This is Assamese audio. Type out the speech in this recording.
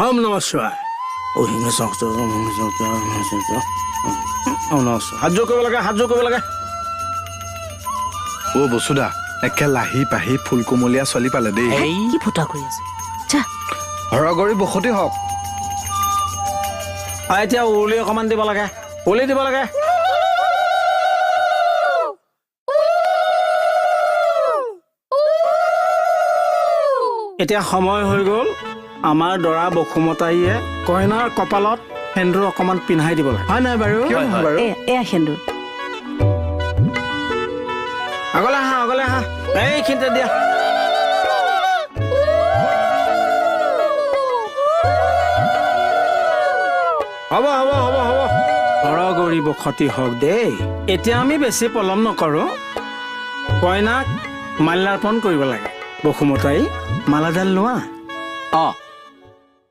ওম নমঃ শিৱায় হাত জোৰ কৰিব লাগে হাত জোৰ কৰিব লাগে অ বসুদা একে লাহি পাহি ফুল কোমলীয়া ছোৱালী পালে দেই কি ফুটা কৰি আছে যা হৰগৰি বসতি হওক এতিয়া উৰুলি অকণমান দিব লাগে উলি দিব লাগে এতিয়া সময় হৈ গ'ল আমাৰ দৰা বসুমতাৰীয়ে কইনাৰ কপালত সেন্দুৰ অকণমান পিন্ধাই দিব লাগে হয় নাই বাৰু এয়া সেন্দুৰ আগলৈ আহা এইখিনিতে দিয়া হ'ব হৰগৌৰী বসতি হওক দেই এতিয়া আমি বেছি পলম নকৰোঁ কইনাক মাল্যাৰ্পণ কৰিব লাগে বসুমতাৰী মালাডাল লোৱা